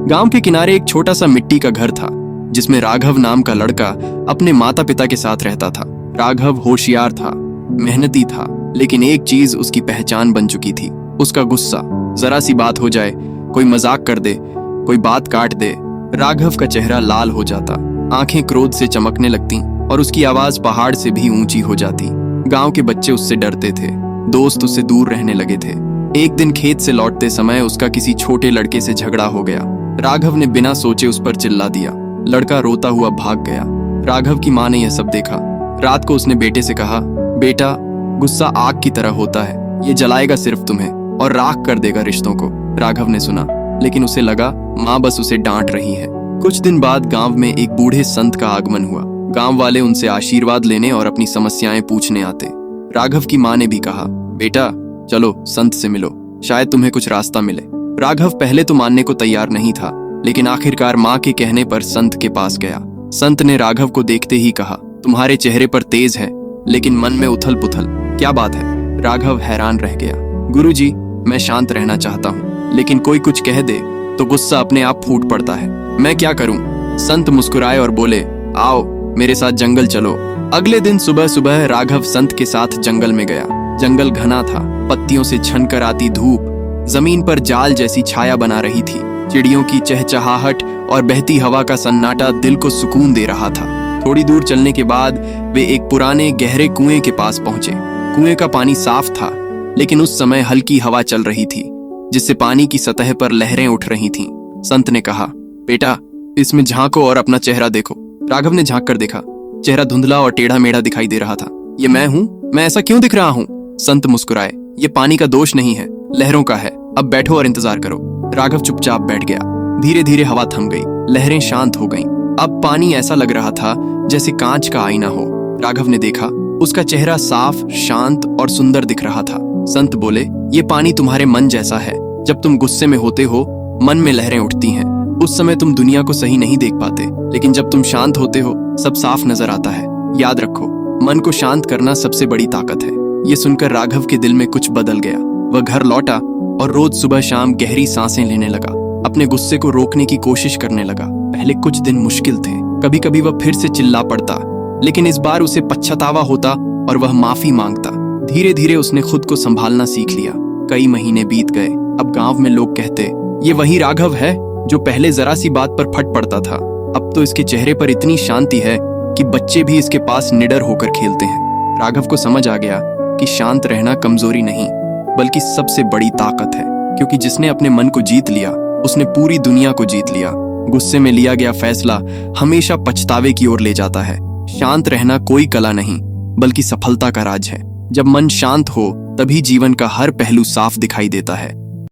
गांव के किनारे एक छोटा सा मिट्टी का घर था जिसमें राघव नाम का लड़का अपने माता पिता के साथ रहता था। राघव होशियार था, मेहनती था, लेकिन एक चीज उसकी पहचान बन चुकी थी, उसका गुस्सा। जरा सी बात हो जाए, कोई मजाक कर दे, कोई बात काट दे, राघव का चेहरा लाल हो जाता, आंखें क्रोध से चमकने लगती और उसकी आवाज पहाड़ से भी ऊंची हो जाती। गांव के बच्चे उससे डरते थे, दोस्त उससे दूर रहने लगे थे। एक दिन खेत से लौटते समय उसका किसी छोटे लड़के से झगड़ा हो गया। राघव ने बिना सोचे उस पर चिल्ला दिया। लड़का रोता हुआ भाग गया। राघव की माँ ने यह सब देखा। रात को उसने बेटे से कहा, बेटा, गुस्सा आग की तरह होता है, ये जलाएगा सिर्फ तुम्हें और राख कर देगा रिश्तों को। राघव ने सुना, लेकिन उसे लगा माँ बस उसे डांट रही है। कुछ दिन बाद गांव में एक बूढ़े संत का आगमन हुआ। गांव वाले उनसे आशीर्वाद लेने और अपनी समस्याएं पूछने आते। राघव की माँ ने भी कहा, बेटा चलो संत से मिलो, शायद तुम्हें कुछ रास्ता मिले। राघव पहले तो मानने को तैयार नहीं था, लेकिन आखिरकार माँ के कहने पर संत के पास गया। संत ने राघव को देखते ही कहा, तुम्हारे चेहरे पर तेज है, लेकिन मन में उथल पुथल, क्या बात है? राघव हैरान रह गया। गुरुजी, मैं शांत रहना चाहता हूँ, लेकिन कोई कुछ कह दे तो गुस्सा अपने आप फूट पड़ता है, मैं क्या करूँ? संत मुस्कुराए और बोले, आओ मेरे साथ जंगल चलो। अगले दिन सुबह सुबह राघव संत के साथ जंगल में गया। जंगल घना था, पत्तियों से छनकर आती धूप जमीन पर जाल जैसी छाया बना रही थी। चिड़ियों की चहचहाहट और बहती हवा का सन्नाटा दिल को सुकून दे रहा था। थोड़ी दूर चलने के बाद वे एक पुराने गहरे कुएं के पास पहुंचे। कुएं का पानी साफ था, लेकिन उस समय हल्की हवा चल रही थी, जिससे पानी की सतह पर लहरें उठ रही थीं। संत ने कहा, बेटा इसमें झांको और अपना चेहरा देखो। राघव ने झांक कर देखा। चेहरा धुंधला और टेढ़ा मेढ़ा दिखाई दे रहा था। ये मैं हूँ? मैं ऐसा क्यों दिख रहा हूँ? संत मुस्कुराए, ये पानी का दोष नहीं है, लहरों का है। अब बैठो और इंतजार करो। राघव चुपचाप बैठ गया। धीरे धीरे हवा थम गई, लहरें शांत हो गईं। अब पानी ऐसा लग रहा था जैसे कांच का आईना हो। राघव ने देखा, उसका चेहरा साफ, शांत और सुंदर दिख रहा था। संत बोले, ये पानी तुम्हारे मन जैसा है। जब तुम गुस्से में होते हो, मन में लहरें उठती हैं। उस समय तुम दुनिया को सही नहीं देख पाते, लेकिन जब तुम शांत होते हो, सब साफ नजर आता है। याद रखो, मन को शांत करना सबसे बड़ी ताकत है। ये सुनकर राघव के दिल में कुछ बदल गया। वह घर लौटा और रोज सुबह शाम गहरी सांसें लेने लगा। अपने गुस्से को रोकने की कोशिश करने लगा। पहले कुछ दिन मुश्किल थे, कभी कभी वह फिर से चिल्ला पड़ता, लेकिन इस बार उसे पछतावा होता और वह माफी मांगता। धीरे धीरे उसने खुद को संभालना सीख लिया। कई महीने बीत गए। अब गांव में लोग कहते, ये वही राघव है जो पहले जरा सी बात पर फट पड़ता था। अब तो इसके चेहरे पर इतनी शांति है कि बच्चे भी इसके पास निडर होकर खेलते हैं। राघव को समझ आ गया कि शांत रहना कमजोरी नहीं, बल्कि सबसे बड़ी ताकत है, क्योंकि जिसने अपने मन को जीत लिया, उसने पूरी दुनिया को जीत लिया। गुस्से में लिया गया फैसला हमेशा पछतावे की ओर ले जाता है। शांत रहना कोई कला नहीं, बल्कि सफलता का राज है। जब मन शांत हो, तभी जीवन का हर पहलू साफ दिखाई देता है।